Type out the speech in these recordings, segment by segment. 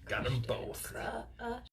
Got them both.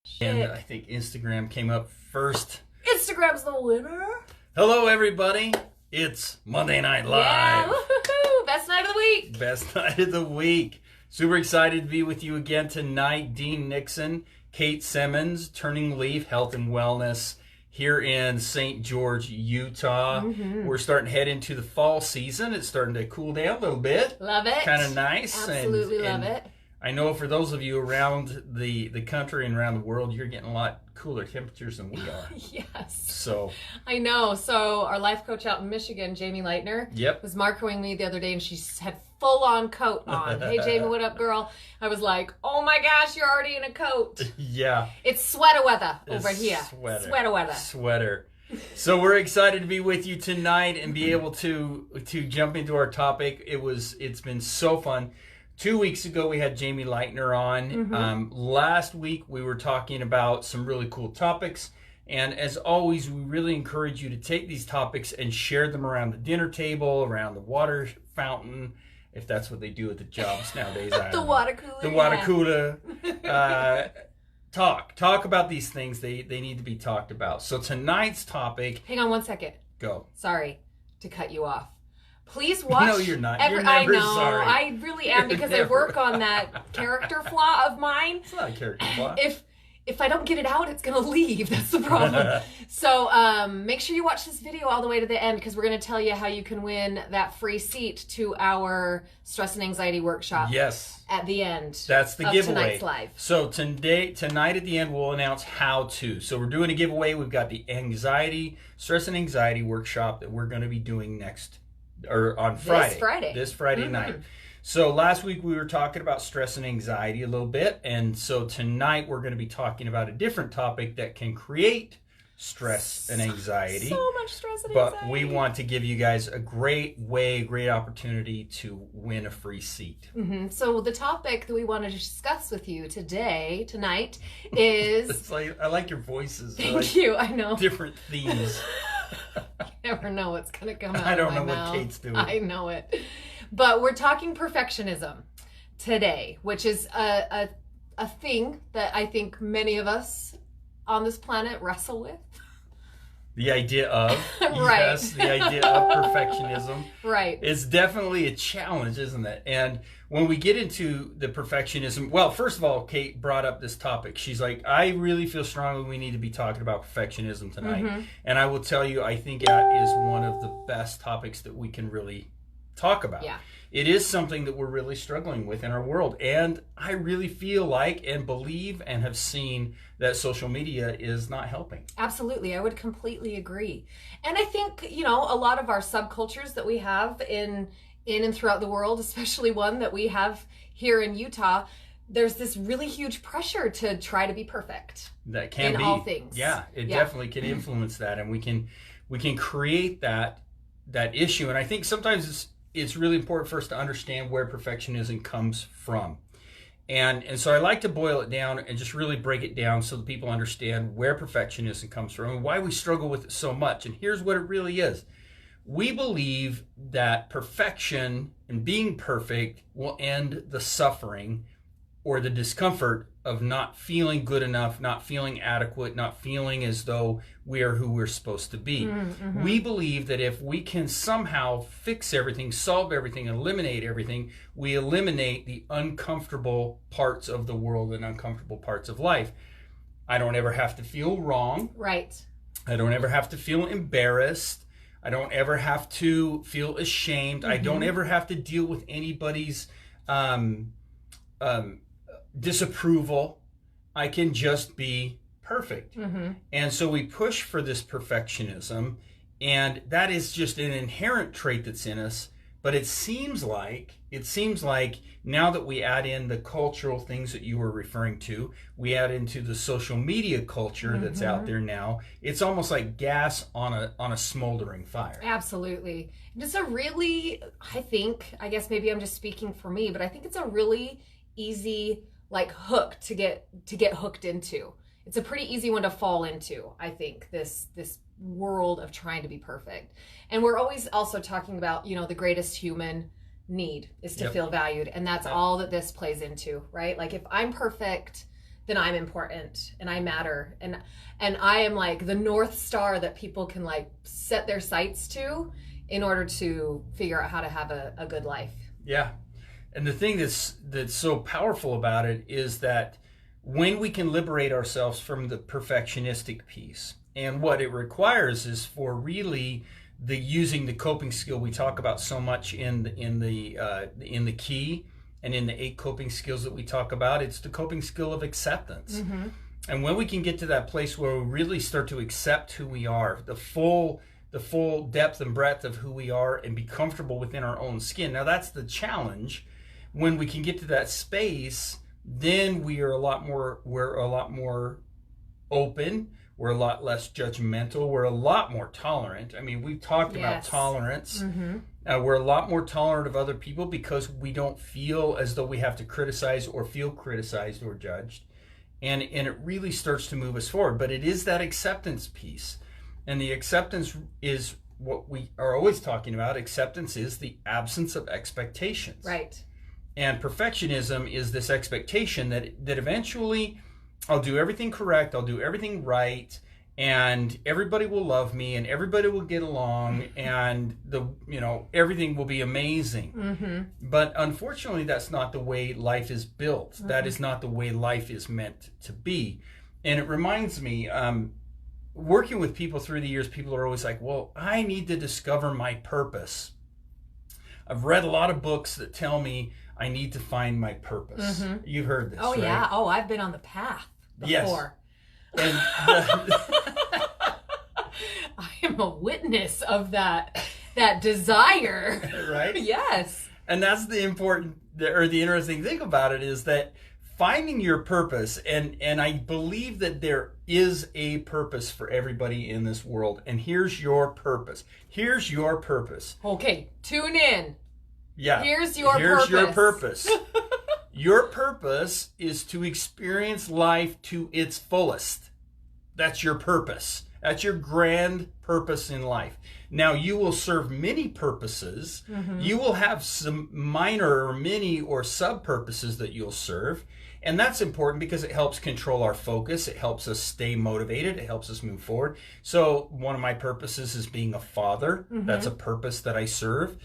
Shit. And I think Instagram came up first. Instagram's the winner. Hello, everybody. It's Monday Night Live. Yeah, woohoo! Best night of the week. Best night of the week. Super excited to be with you again tonight. Dean Nixon, Kate Semmens, TurningLeaf Health and Wellness here in St. George, Utah. Mm-hmm. We're starting to head into the fall season. It's starting to cool down a little bit. Love it. Kind of nice. Absolutely love and it. I know for those of you around the country and around the world, you're getting a lot cooler temperatures than we are. Yes. So. I know. So our life coach out in Michigan, Jamie Leitner, Yep. was marking me the other day, and she had full-on coat on. Hey, Jamie, what up, girl? I was like, oh my gosh, you're already in a coat. Yeah. It's sweater weather over It's here. sweater. Sweater weather. Sweater. So we're excited to be with you tonight and be able to jump into our topic. It's been so fun. 2 weeks ago, we had Jamie Leitner on. Mm-hmm. Last week, we were talking about some really cool topics. And as always, we really encourage you to take these topics and share them around the dinner table, around the water fountain, if that's what they do at the jobs nowadays. I The don't know. water cooler. The water yeah. cooler. Talk about these things. They need to be talked about. So tonight's topic. Hang on 1 second. Go. Sorry to cut you off. Please watch. No, you're not. You're I never know. sorry. I really am, because I Never. work on that character flaw of mine. It's not a character flaw. If I don't get it out, it's going to leave. That's the problem. So make sure you watch this video all the way to the end, because we're going to tell you how you can win that free seat to our stress and anxiety workshop. Yes. At the end. That's the of giveaway. Tonight's live. So tonight at the end, we'll announce how to. So we're doing a giveaway. We've got the stress and anxiety workshop that we're going to be doing on Friday. This Friday night. So last week we were talking about stress and anxiety a little bit, and so tonight we're going to be talking about a different topic that can create stress and anxiety. So much stress and anxiety. But we want to give you guys a great opportunity to win a free seat. Mm-hmm. So the topic that we want to discuss with you tonight, is... It's like, I like your voices. Thank you, I know. Different themes. You never know what's going to come out I don't of my know mouth. what Kate's doing. I know it. But we're talking perfectionism today, which is a thing that I think many of us on this planet wrestle with. The idea of, Right. Yes, the idea of perfectionism. Right. It's definitely a challenge, isn't it? And when we get into the perfectionism, well, first of all, Kate brought up this topic. She's like, I really feel strongly we need to be talking about perfectionism tonight. Mm-hmm. And I will tell you, I think that is one of the best topics that we can really talk about. Yeah. It is something that we're really struggling with in our world. And I really feel like and believe and have seen that social media is not helping. Absolutely. I would completely agree. And I think, a lot of our subcultures that we have in and throughout the world, especially one that we have here in Utah, there's this really huge pressure to try to be perfect. That can in be. all things. Yeah, it definitely can influence that. And we can create that issue. And I think sometimes it's really important for us to understand where perfectionism comes from. And so I like to boil it down and just really break it down so that people understand where perfectionism comes from and why we struggle with it so much. And here's what it really is. We believe that perfection and being perfect will end the suffering or the discomfort of not feeling good enough, not feeling adequate, not feeling as though we are who we're supposed to be. Mm-hmm. We believe that if we can somehow fix everything, solve everything, eliminate everything, we eliminate the uncomfortable parts of the world and uncomfortable parts of life. I don't ever have to feel wrong. Right. I don't ever have to feel embarrassed. I don't ever have to feel ashamed. Mm-hmm. I don't ever have to deal with anybody's disapproval. I can just be perfect. Mm-hmm. And so we push for this perfectionism, and that is just an inherent trait that's in us. But it seems like now that we add in the cultural things that you were referring to, we add into the social media culture that's out there now, it's almost like gas on a smoldering fire. Absolutely. It's a really, I guess maybe I'm just speaking for me, but I think it's a really easy hook to get hooked into. It's a pretty easy one to fall into, I think, this world of trying to be perfect. And we're always also talking about, the greatest human need, is to Yep. feel valued. And that's all that this plays into, right? Like if I'm perfect, then I'm important and I matter. And I am like the North Star that people can like set their sights to in order to figure out how to have a good life. Yeah. And the thing that's so powerful about it is that when we can liberate ourselves from the perfectionistic piece, and what it requires is for really the using the coping skill we talk about so much in the key and in the 8 coping skills that we talk about, it's the coping skill of acceptance. Mm-hmm. And when we can get to that place where we really start to accept who we are, the full depth and breadth of who we are, and be comfortable within our own skin. Now that's the challenge. When we can get to that space, then we're a lot more open. We're a lot less judgmental. We're a lot more tolerant. I mean, we've talked about tolerance. Mm-hmm. We're a lot more tolerant of other people because we don't feel as though we have to criticize or feel criticized or judged. And it really starts to move us forward. But it is that acceptance piece. And the acceptance is what we are always talking about. Acceptance is the absence of expectations. Right. And perfectionism is this expectation that eventually I'll do everything correct, I'll do everything right, and everybody will love me, and everybody will get along, and everything will be amazing. Mm-hmm. But unfortunately, that's not the way life is built. Mm-hmm. That is not the way life is meant to be. And it reminds me, working with people through the years, people are always like, well, I need to discover my purpose. I've read a lot of books that tell me I need to find my purpose. Mm-hmm. You've heard this, right? Yeah. Oh, I've been on the path before. Yes. I am a witness of that desire. Right? Yes. And that's the interesting thing about it is that finding your purpose, and I believe that there is a purpose for everybody in this world. And here's your purpose. Here's your purpose. Okay, tune in. Yeah. Here's your purpose. Your purpose is to experience life to its fullest. That's your purpose. That's your grand purpose in life. Now, you will serve many purposes. Mm-hmm. You will have some minor or mini or sub-purposes that you'll serve. And that's important because it helps control our focus. It helps us stay motivated. It helps us move forward. So one of my purposes is being a father. Mm-hmm. That's a purpose that I serve.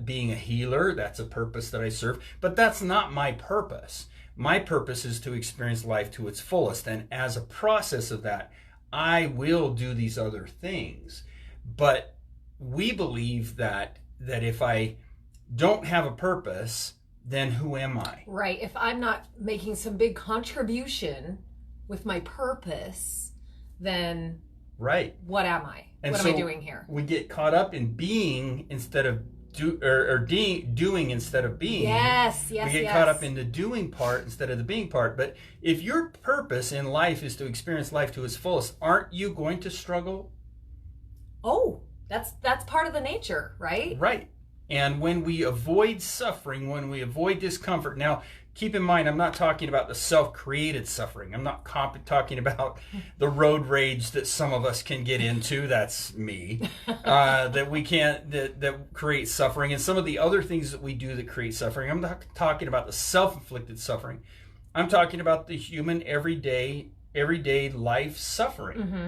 Being a healer, that's a purpose that I serve. But that's not my purpose. My purpose is to experience life to its fullest. And as a process of that, I will do these other things. But we believe that if I don't have a purpose, then who am I? Right. If I'm not making some big contribution with my purpose, then right. What am I? And what am I doing here? We get caught up in being instead of doing instead of being. Yes. We get caught up in the doing part instead of the being part. But if your purpose in life is to experience life to its fullest, aren't you going to struggle? Oh, that's part of the nature, right? Right. And when we avoid suffering, when we avoid discomfort, now keep in mind, I'm not talking about the self-created suffering. I'm not talking about the road rage that some of us can get into. That's me. That creates suffering. And some of the other things that we do that create suffering. I'm not talking about the self-inflicted suffering. I'm talking about the human everyday life suffering. Mm-hmm.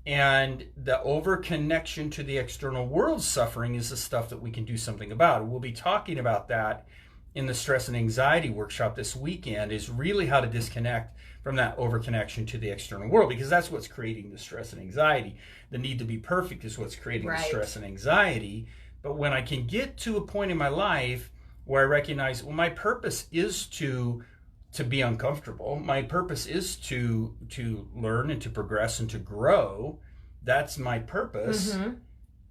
And the over-connection to the external world suffering is the stuff that we can do something about. We'll be talking about that in the stress and anxiety workshop this weekend, is really how to disconnect from that over-connection to the external world, because that's what's creating the stress and anxiety. The need to be perfect is what's creating the stress and anxiety. But when I can get to a point in my life where I recognize, well, my purpose is to be uncomfortable. My purpose is to learn and to progress and to grow. That's my purpose. Mm-hmm.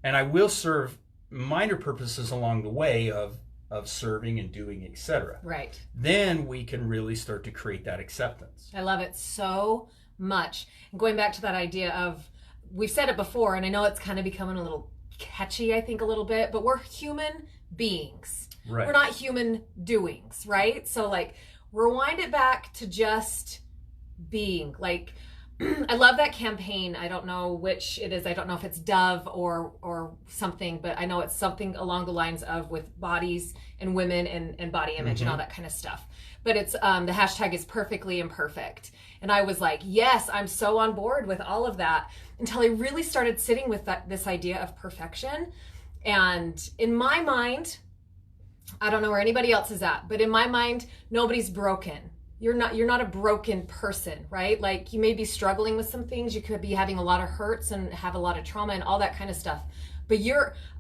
And I will serve minor purposes along the way of serving and doing, etc. Right. Then we can really start to create that acceptance. I love it so much. And going back to that idea of, we've said it before, and I know it's kind of becoming a little catchy, I think, a little bit, but we're human beings. Right. We're not human doings, right? So like, rewind it back to just being. Like, I love that campaign. I don't know which it is. I don't know if it's Dove or something, but I know it's something along the lines of with bodies and women and body image and all that kind of stuff. But it's the hashtag is perfectly imperfect. And I was like, yes, I'm so on board with all of that, until I really started sitting with this idea of perfection. And in my mind, I don't know where anybody else is at, but in my mind, nobody's broken. You're not a broken person, right? Like, you may be struggling with some things. You could be having a lot of hurts and have a lot of trauma and all that kind of stuff. But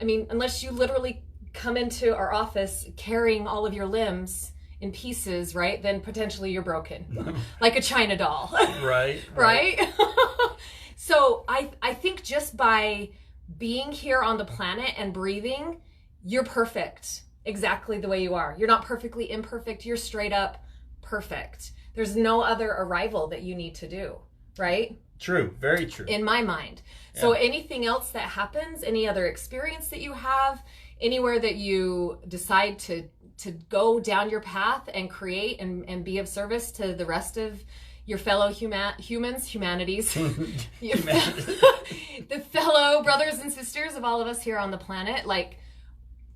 unless you literally come into our office carrying all of your limbs in pieces, right? Then potentially you're broken, like a China doll. Right. Right? So I think just by being here on the planet and breathing, you're perfect exactly the way you are. You're not perfectly imperfect. You're straight up perfect. There's no other arrival that you need to do, right? True. Very true. In my mind. Yeah. So anything else that happens, any other experience that you have, anywhere that you decide to go down your path and create and be of service to the rest of your fellow humanities, the fellow brothers and sisters of all of us here on the planet, like,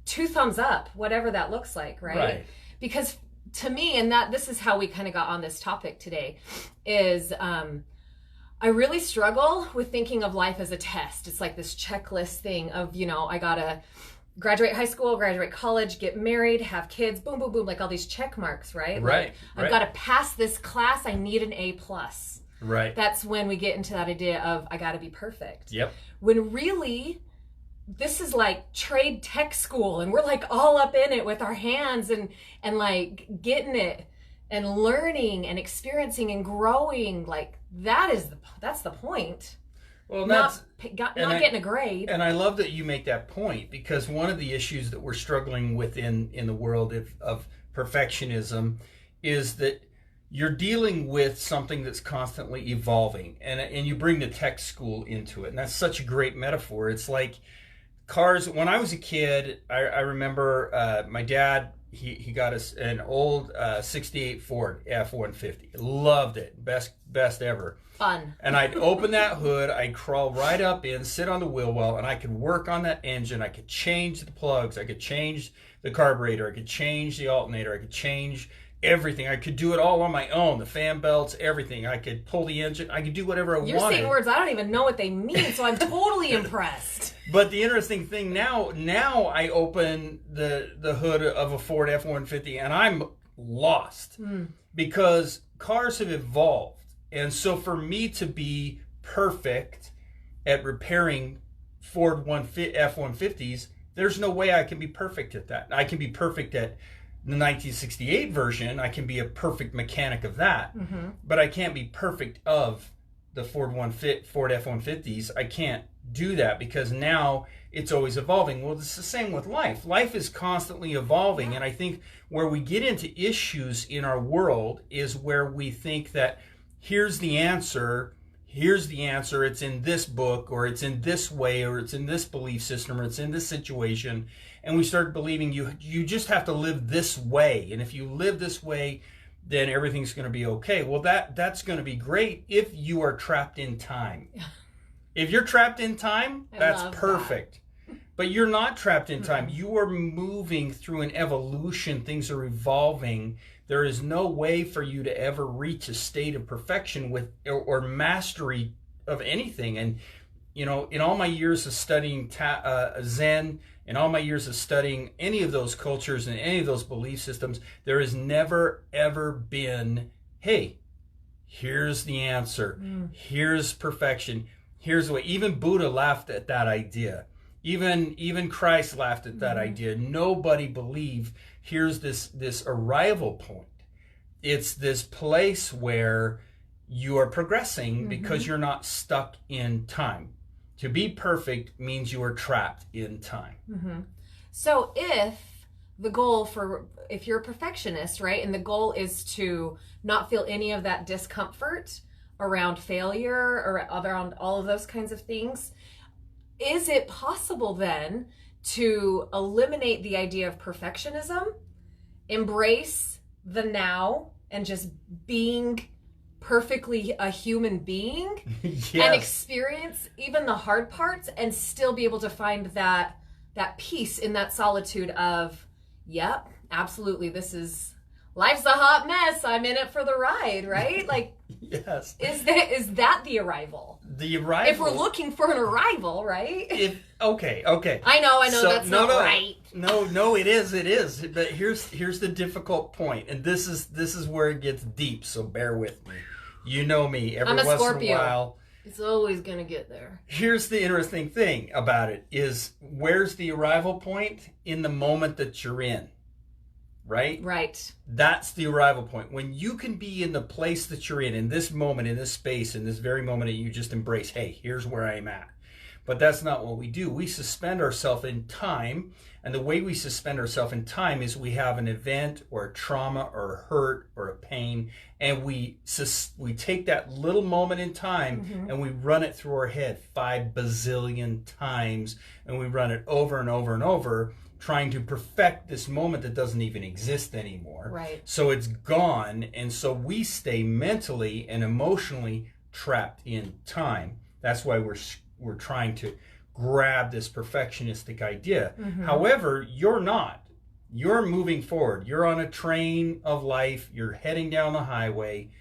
2 thumbs up, whatever that looks like, right? Because to me, and this is how we kind of got on this topic today, is I really struggle with thinking of life as a test. It's like this checklist thing of, I gotta graduate high school, graduate college, get married, have kids, boom, boom, boom, like all these check marks, right? Right. I've got to pass this class. I need an A+. Right. That's when we get into that idea of I got to be perfect. Yep. When really, this is like trade tech school, and we're like all up in it with our hands and like getting it and learning and experiencing and growing. Like, that's the point. Well, not getting a grade. And I love that you make that point, because one of the issues that we're struggling with in the world of perfectionism is that you're dealing with something that's constantly evolving, and you bring the tech school into it, and that's such a great metaphor. It's like cars. When I was a kid, I remember my dad, he got us an old 68 Ford F-150. Loved it. Best ever. Fun. And I'd open that hood, I'd crawl right up in, sit on the wheel well, and I could work on that engine. I could change the plugs, I could change the carburetor, I could change the alternator, I could change everything. I could do it all on my own, the fan belts, everything. I could pull the engine, I could do whatever I wanted. You're saying words I don't even know what they mean, so I'm totally impressed. But the interesting thing now I open the hood of a Ford F-150 and I'm lost, because cars have evolved. And so for me to be perfect at repairing Ford F-150s, there's no way I can be perfect at that. I can be perfect at the 1968 version. I can be a perfect mechanic of that. But I can't be perfect of the Ford F-150s. I can't do that, because now it's always evolving. Well, it's the same with life. Life is constantly evolving. And I think where we get into issues in our world is where we think that here's the answer, it's in this book, or it's in this way, or it's in this belief system, or it's in this situation, and we start believing you just have to live this way, and if you live this way, then everything's going to be okay. Well, that's going to be great if you are trapped in time. If you're trapped in time, that's perfect. But you're not trapped in time. You are moving through an evolution. Things are evolving. There is no way for you to ever reach a state of perfection or mastery of anything. And, in all my years of studying Zen, in all my years of studying any of those cultures and any of those belief systems, there has never, ever been, hey, here's the answer. Here's perfection. Here's the way. Even Buddha laughed at that idea. Even Christ laughed at that idea. Nobody believed here's this arrival point. It's this place where you are progressing because you're not stuck in time. To be perfect means you are trapped in time. So if you're a perfectionist, right, and the goal is to not feel any of that discomfort around failure or around all of those kinds of things, is it possible then to eliminate the idea of perfectionism, embrace the now, and just being perfectly a human being Yes. and experience even the hard parts and still be able to find that peace in that solitude of, yep, absolutely, life's a hot mess, I'm in it for the ride, right? Like, Yes. Is that the arrival? The arrival. If we're looking for an arrival, right? Okay. I know So, that's not right. No, it is. But here's the difficult point, and this is where it gets deep. So bear with me. You know me. Every I'm a once Scorpio. in a while, It's always gonna get there. here's the interesting thing about it: is where's the arrival point? In the moment that you're in, right? Right. That's the arrival point. When you can be in the place that you're in this moment, in this space, in this very moment that you just embrace, hey, here's where I'm at. But that's not what we do. We suspend ourselves in time. And the way we suspend ourselves in time is we have an event or a trauma or a hurt or a pain, and we take that little moment in time and we run it through our head 5 bazillion times, and we run it over and over and over, trying to perfect this moment that doesn't even exist anymore. Right. So it's gone, and so we stay mentally and emotionally trapped in time. That's why we're trying to grab this perfectionistic idea. However, you're not. You're moving forward. You're on a train of life. You're heading down the highway,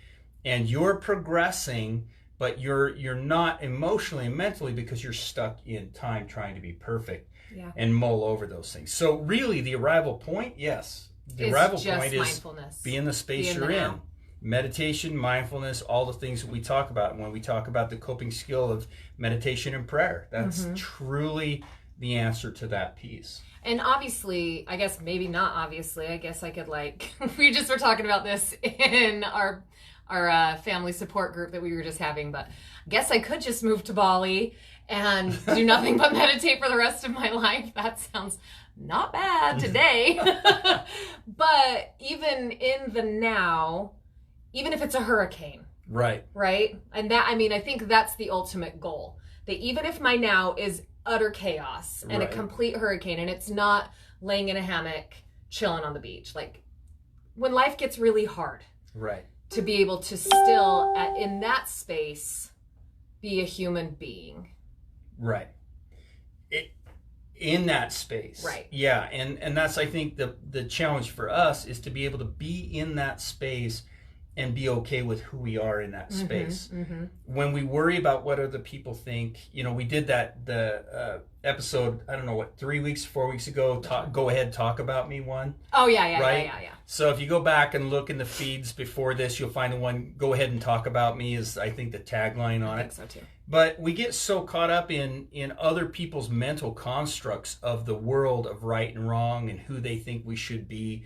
and you're progressing, but you're not emotionally and mentally because you're stuck in time trying to be perfect. Yeah. And mull over those things. So really the arrival point, yes. The arrival point is be in the space you're in. Meditation, mindfulness, all the things that we talk about. And when we talk about the coping skill of meditation and prayer, that's truly the answer to that piece. And obviously, I guess maybe not obviously, I guess I could we just were talking about this in our family support group that we were just having, but I guess I could just move to Bali and do nothing but meditate for the rest of my life. That sounds not bad today. But even in the now, even if it's a hurricane, right? And that, I mean, I think that's the ultimate goal. That even if my now is utter chaos and a complete hurricane, and it's not laying in a hammock, chilling on the beach, like when life gets really hard, right? To be able to still, in that space, be a human being. Right. In that space. Right. Yeah. And that's, I think, the challenge for us is to be able to be in that space and be okay with who we are in that space. When we worry about what other people think, we did the episode, I don't know what, 4 weeks ago, Go Ahead, Talk About Me one. Oh, yeah. So if you go back and look in the feeds before this, you'll find the one, Go Ahead and Talk About Me is, I think, the tagline on it. I think so too. But we get so caught up in other people's mental constructs of the world of right and wrong and who they think we should be,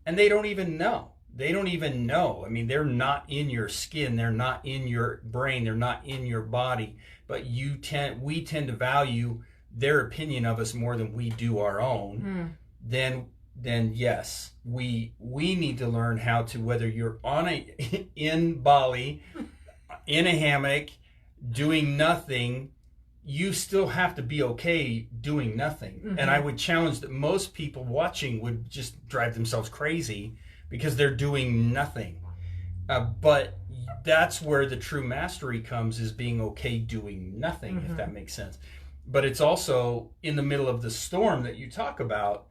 and they don't even know. I mean, they're not in your skin, they're not in your brain, they're not in your body, but we tend to value their opinion of us more than we do our own. Then yes, we need to learn how to, whether you're in Bali, in a hammock, doing nothing, you still have to be okay doing nothing. And I would challenge that most people watching would just drive themselves crazy because they're doing nothing. But that's where the true mastery comes, is being okay doing nothing, if that makes sense. But it's also in the middle of the storm that you talk about,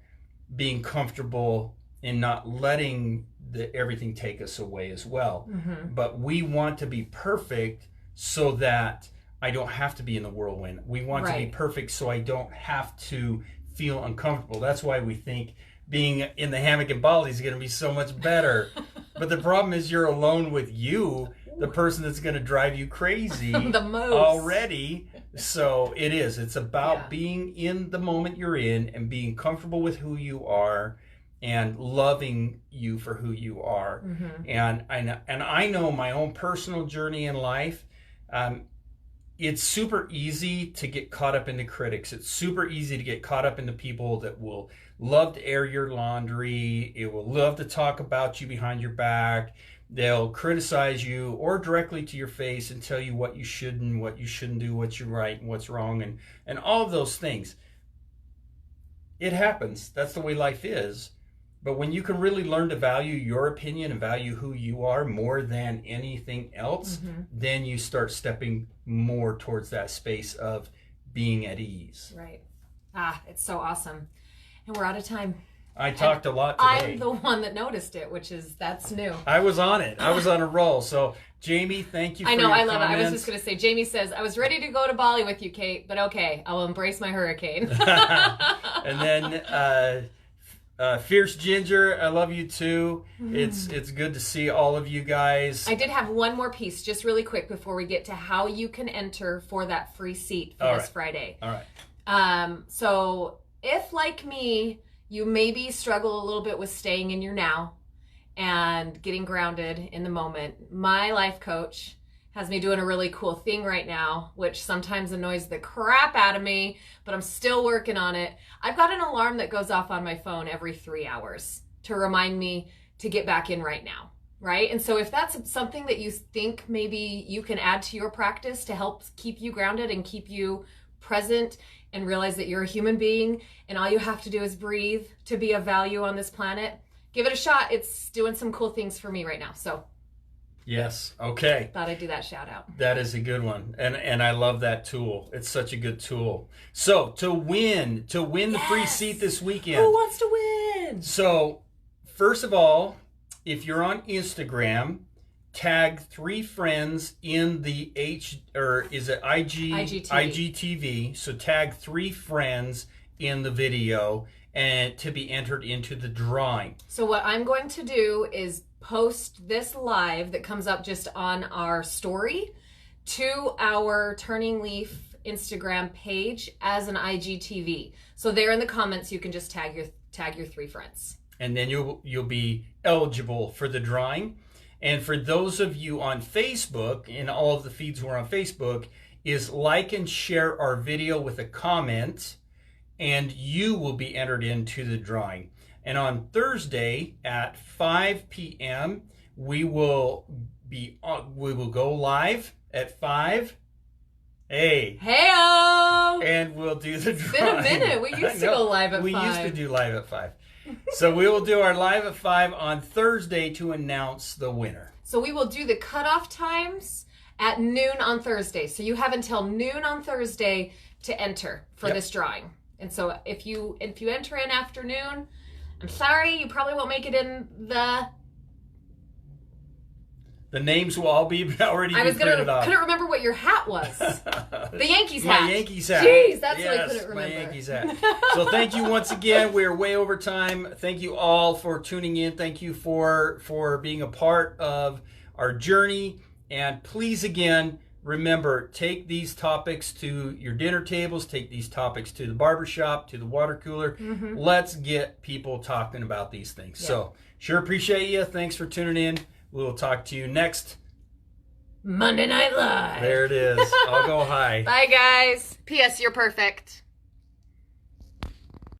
being comfortable and not letting everything take us away as well. But we want to be perfect so that I don't have to be in the whirlwind. We want to be perfect so I don't have to feel uncomfortable. That's why we think being in the hammock in Bali is going to be so much better. But the problem is you're alone with you, the person that's going to drive you crazy the most already. So it's about being in the moment you're in and being comfortable with who you are and loving you for who you are. And I know my own personal journey in life. It's super easy to get caught up in the critics. It's super easy to get caught up in the people that will love to air your laundry. It will love to talk about you behind your back. They'll criticize you or directly to your face and tell you what you should and what you shouldn't do, what's right and what's wrong, and all of those things. It happens. That's the way life is. But when you can really learn to value your opinion and value who you are more than anything else, then you start stepping more towards that space of being at ease. Right. It's so awesome. And we're out of time. I talked a lot today. I'm the one that noticed it, that's new. I was on it. I was on a roll. So, Jamie, thank you for your I love comments. it. I was just going to say, Jamie says, I was ready to go to Bali with you, Kate, but okay, I'll embrace my hurricane. And then Fierce Ginger, I love you too. It's good to see all of you guys. I did have one more piece, just really quick, before we get to how you can enter for that free seat for this Friday. All right. So if, like me, you maybe struggle a little bit with staying in your now and getting grounded in the moment, my life coach has me doing a really cool thing right now, which sometimes annoys the crap out of me, but I'm still working on it. I've got an alarm that goes off on my phone every 3 hours to remind me to get back in right now, right? And so if that's something that you think maybe you can add to your practice to help keep you grounded and keep you present and realize that you're a human being and all you have to do is breathe to be of value on this planet, give it a shot. It's doing some cool things for me right now. So yes. Okay. thought I'd do that shout out. That is a good one. And I love that tool. It's such a good tool. So to win the free seat this weekend. Who wants to win? So first of all, if you're on Instagram, tag 3 friends in the IGTV. So tag 3 friends in the video and to be entered into the drawing. So what I'm going to do is post this live that comes up just on our story to our Turning Leaf Instagram page as an IGTV. So there in the comments you can just tag your 3 friends. And then you'll be eligible for the drawing. And for those of you on Facebook, and all of the feeds who are on Facebook, is like and share our video with a comment, and you will be entered into the drawing. And on Thursday at 5 p.m., we will go live at 5. Hey-o! And we'll do the drawing. It's been a minute. We used to go live at 5. We used to do live at 5. So we will do our live at 5 on Thursday to announce the winner. So we will do the cutoff times at noon on Thursday. So you have until noon on Thursday to enter for this drawing. And so if you enter in afternoon, I'm sorry, you probably won't make it in the... The names will all be already printed off. Couldn't remember what your hat was. The Yankees hat. My Yankees hat. Jeez, that's what I couldn't remember. My Yankees hat. So thank you once again. We're way over time. Thank you all for tuning in. Thank you for being a part of our journey. And please, again, remember, take these topics to your dinner tables. Take these topics to the barbershop, to the water cooler. Let's get people talking about these things. Yeah. So sure appreciate you. Thanks for tuning in. We'll talk to you next Monday Night Live. There it is. I'll go high. Bye, guys. P.S. You're perfect.